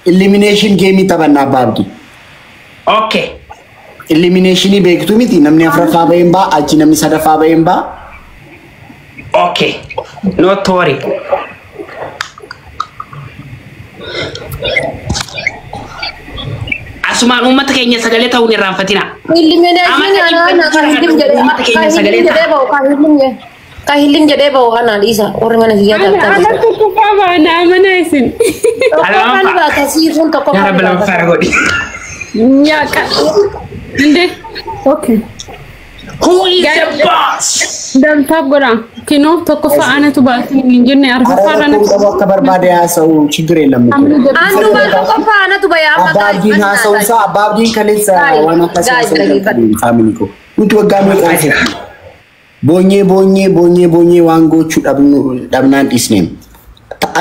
elimination game taphanna baabdi. Okay. Elimination beektu miti namni afraffaa ba'een baa achi namni sadaffaa ba'een baa. Okay. Not worry. Asumaan uummata keenya sagalee ta'uun irraanfatina. Kahilim jedhee bahu kanaan isa warri mana kiyyaa Ana tokko faana amana isin. Kan baata siifun tokko Yaa rabbi lama fara godhi. Nyaka. Inde. Okay. Who is the boss? Dan tab gora. Kino tokko faana tu baati ninjenne arfa fara na. Akka barbaade haasa'u ችግር የለም. Andu ma tokko faana tu baya amma Abbaabdiin haasa'uusa abbaabdiin kaleessa waan akkasii faamilii koo. Nuti waggaa meeqa Bonye waan gochuu dhabnaan dhisneem.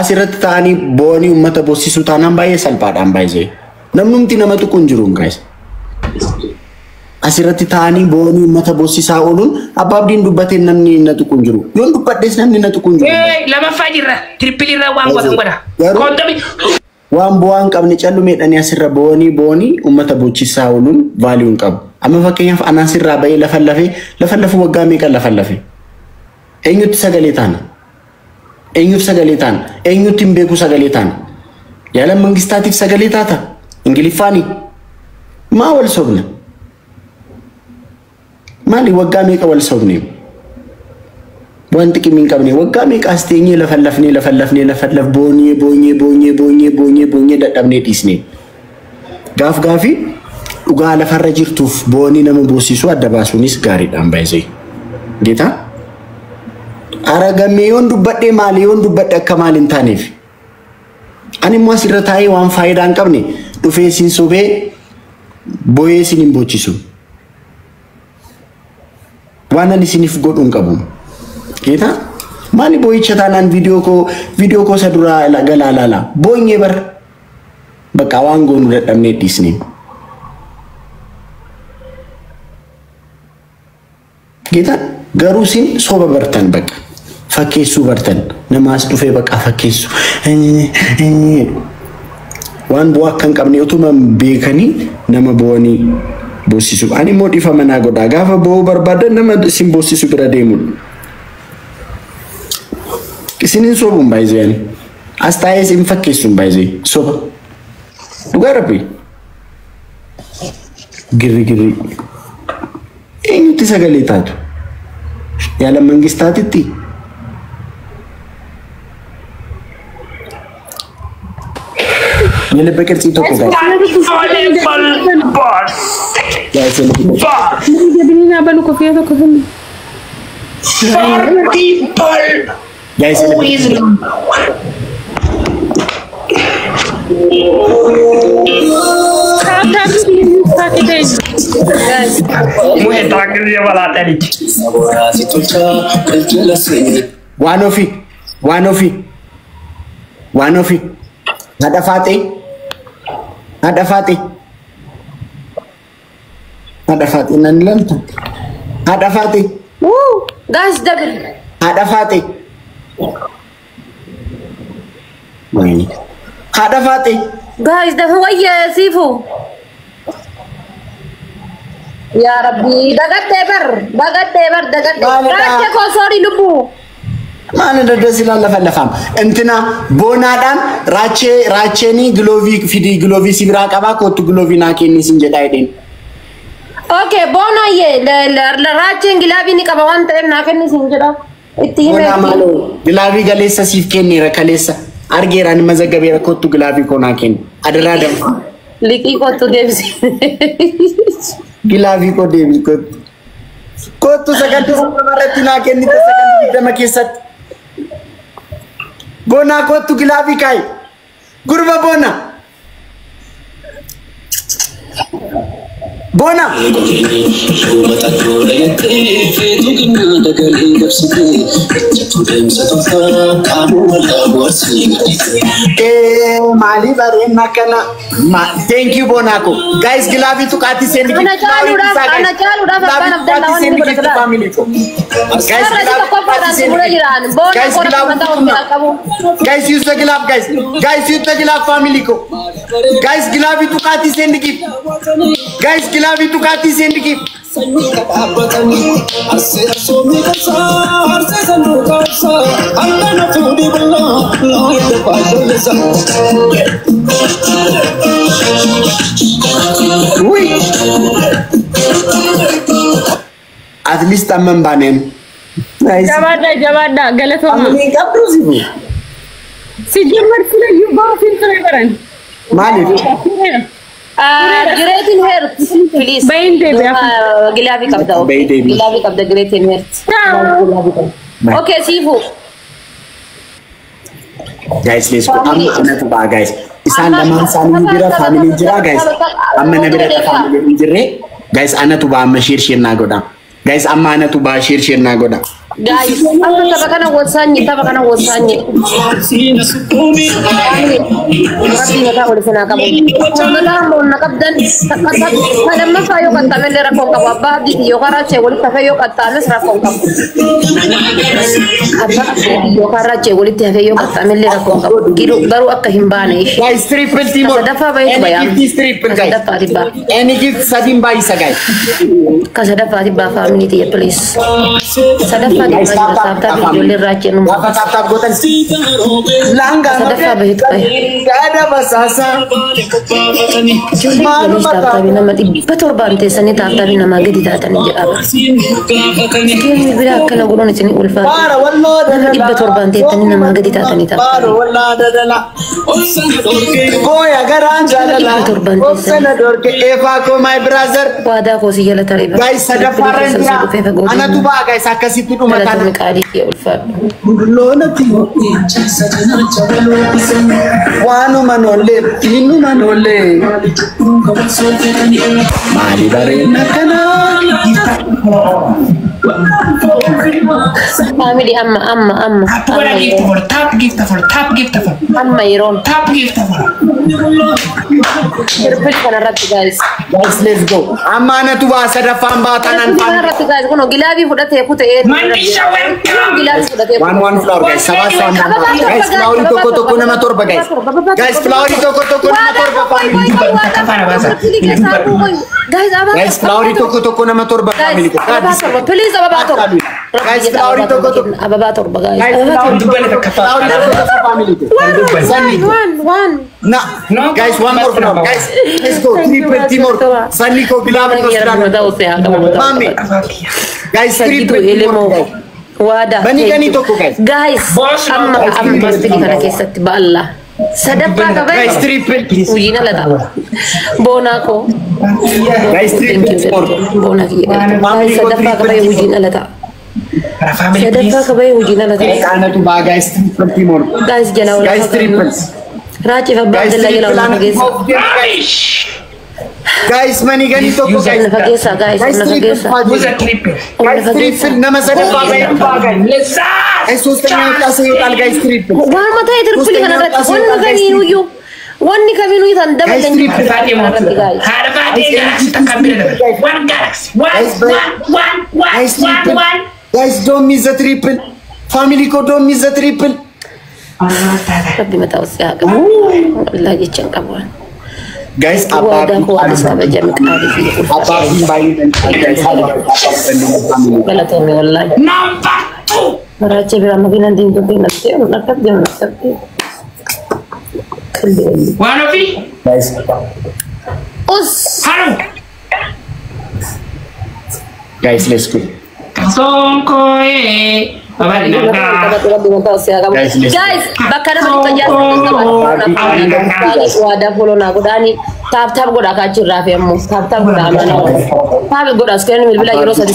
Asirratti ta'anii boonii uummata bossisuu taanaan baay'ee salphaadhaan baay'ee. Namnumti nama tuquun jiruun guys. Asirratti ta'anii boonii uummata bossisaa ooluun abbaabdiin dubbatee namni na tuquun jiru. Yoon dubbadhees namni na tuquun jiru. Lamaffaa jirra. Trippil irra waan godha. Koondami. Waan bu'aan qabne callumeedhanii asirra boonii uummata bochisaa ooluun vaaliyuun qabu. Amma fakkeenyaaf anaan sirraa ba'ee lafa waggaa meeqa lafa. Eenyutti sagalee taana? Eenyutti hin beeku sagalee taana? Yaala mangistaatiif sagalee taata? Ingiliffaanii? Maa wal sobna? Maali waggaa meeqa wal sobne? Wanti qimiin qabne waggaa meeqa as teenyee lafallafnee boonyee dadhabnee dhiisne. Gaafii dhugaa lafarra jirtuuf boonii nama boosisuu adda baasuunis gaariidhaan baay'ee. Geeta? Aragamee yoon dubbadhee maali yoon dubbadhe akka maali hin taaneef. Ani immoo asirra taa'ee waan faayidaa hin qabne dhufee siin sobee booyee siin hin bochisu. Waan ani isiniif godhu hin qabu. Geeta? Maali booyicha taanaan viidiyoo koo isa duraa galaalala. Boonyee bar bakka waan goonu dadhabnee dhiisne. Geeta garuu sin soba bartan bakka fakkeessuu bartan namaas dhufee bakka fakkeessu waan bu'aa kan qabne utuma beekanii nama boonii bossisu ani immoo dhifa manaa godhaa gaafa bo'uu barbaadan nama sin bossisu bira deemu isinin sobuun baay'ee as taa'ee sin fakkeessuun baay'ee soba dhugaa rabbi girri eenyutti sagalee taatu yaala mangistaatitti Nile bekerti tokko gaaf. Jadinya balu kofiya tokko finni. Guys, One of it. Ada Fatih. Nanlanta. Ada Fatih. Guys, double. Ada Fatih. Ada Fatih. Guys, double waya sifu. Ya Rabbi, dagat tebar. Racha ko sorry lubu. Mana ada silang lafam. Entina bonadan rache ni glovi sibra kaba ko tu glovi na kini sinjeda idin. Okay, bona ye la rache gilavi ni kaba wan tem na kini sinjeda. Itti Bona malo gilavi galesa sif kini rakalesa. Argera ni mazagabera ko tu gilavi ko na kini. Adara dam. Liki ko tu devsi. Gilavi ko devsi ko. Ko tu sagadu marati na kini ta sagadu dama kesat. Bona ko tu gilavi kai. Gurba bona. Bona. Mali bare makana. Thank you Bonako. Guys, gilabi tu kati sendi. Ana chalu dah Abang Abdullah wan ni bodoh. Family ko. Guys, guys, use the glove, guys. Guys, use the glove, family ko. Guys, glove itu kati sendi ki. Guys, glove itu kati sendi ki. At least I'm banen. Nice. Jabada, galatoma. Family ka prosibu. Si Jumar sila you go filter karan. Mali. Great in here, please. Bain de Gilabi kabda. Gilabi kabda great in here. Okay, Sifu. Guys, let's go. Amma to ba guys. Isan naman jira family jira guys. Amma na bira family jire. Guys, ana to ba amma share na goda. Guys, amma ana to ba share na goda. Guys, apa tabakana wosanyi. Rabi na tahu disana kamu. Sebenarnya mau nakabdan kada mafayo kata melera kong kababa di yo karache wali tafayo kata mes rakong kamu. Apa yo karache wali tafayo kata melera kong kamu. Kiru baru akka himbane. Guys, triple team. Dafa baik bayam. Triple guys. Dafa tiba. Any gift sadim ba isa guys. Kasadafa tiba family dia please. Sadafa Guys, tap video Rachuun. Tap gotan. Langga. Sadafa baik bayam. Ada basasa. Malu tapi nama betul bantai seni tapi nama gede datang ni apa? Kini bila kena gulung sini ulfa. Nama betul bantai tapi nama gede datang ni tak. Boy agar anja la. Senador ke Eva ko my brother. Wada ko siya la tariba. Guys ada faran ya. Anak tu ba guys akasi tu matan. Kali ke ulfa. Lo na ti. Wano manole. Tinu manole. Mali bare nakana. Family amma. Tap gift for. Amma iron. Tap gift for. Terpilih karena ratu guys. Guys, let's go. Amma na tu ba sa dafan ba tanan Karena ratu guys. Kono gilabi fuda te pute. Mandisha welcome. Gilabi fuda te. One floor guys. Sabas sama. Guys, flower toko na matorba guys. Guys, flower toko na matorba family. Guys, flower toko na matorba family. Please ababator. Guys, flower toko ababator guys. One. No, guys, one more floor. Guys, let's go. Triple team more. Sunny ko gilabi ko Mami. Guys, triple team more. Wadah. Bani ganito ko guys. Guys, amma pasti di kana kesat ba Allah. Sadapa ka ba? Guys, triple please. Uji na lata. Bona ko. Guys, triple more. Bona ki. Guys, sadapa ka ba uji na lata. Sadapa ka ba uji na lata. Kana tu ba guys, triple team more. Guys, jana wala. Guys, triple. Rachi fa ba dalla gila guys. Guys, mani ganito ko guys. Nafagesa guys, nafagesa. Guys, triple nama sadapa ba yung bagay. Ay sustenyo kasi yung tal guys triple. Wala matay triple kana rat. Wala kami nuyo. Wani kami nuyo tanda ba guys triple guys. Harap galaxy takambira. One galaxy. One. Guys, don't miss the triple. Family ko don't miss the triple. Tapi mata usia kamu. Lagi cengkawan. Guys, apa jam apa bayi guys kalau tuh wallahi Number 2. meraca berapa nanti nakap dia nakap One of you. guys Halo. guys, let's go. Songkoe. Guys, bakana mani kerja wadah puluh naku dani tap goda kacir rafi emu tap goda mana goda sekarang bila jero sadi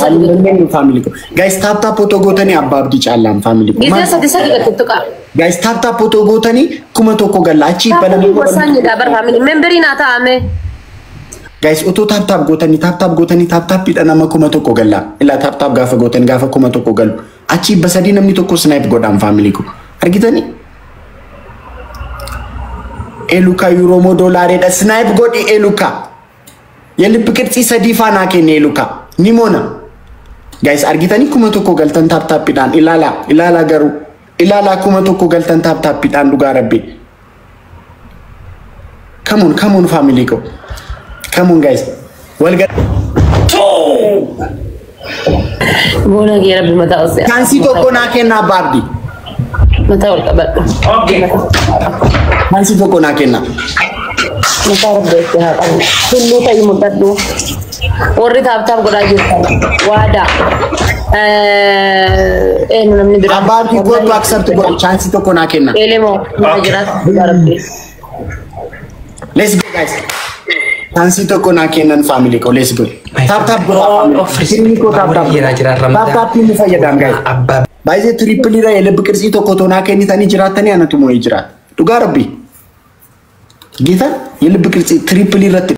family ko guys tap foto gotani abab di calam family ko bisa sadi gitu kak guys tap foto gotani kuma toko galachi pada wasannya dabar family memberi nata ame Guys, utuu taap taap pidha nama kuma tokko galla. Ila taap gaafa gootan gaafa kuma tokko galu. Achi basadii namni tokko snipe godhaan family ko. Argitani? Eluka Euromo dolare da snipe godi Eluka. Yelli pikirti sadii faana kenne Eluka. Nimona. Guys, argitani kuma tokko galtan taap pidhaan ilala garu. Ilala kuma tokko galtan taap pidhaan dhugaa rabbi. Come on family ko. Come on guys. Well get. Bona gira bi mata osya. Kansi tokko na kenna bardi. Mata ol qabat. Okay. Kansi tokko na kenna. Mata rabbe ha qabu. Kullu tay mudaddu. Warri taap goda jirta. Wada. Namni bira. Bardi go to accept go. Kansi tokko na kenna. Elemo ma jirat rabbe. Let's go guys. Kansi tokko na kennan family ko. Let's go. Tap bro. Sirni ko tap. Tap ni fayyadam guys. Baay'ee triple ra yele bikirsi tokko to na kennitani jiraatani anatu mo jiraat. Dhugaa rabbi. Gita yele bikirsi triple irratti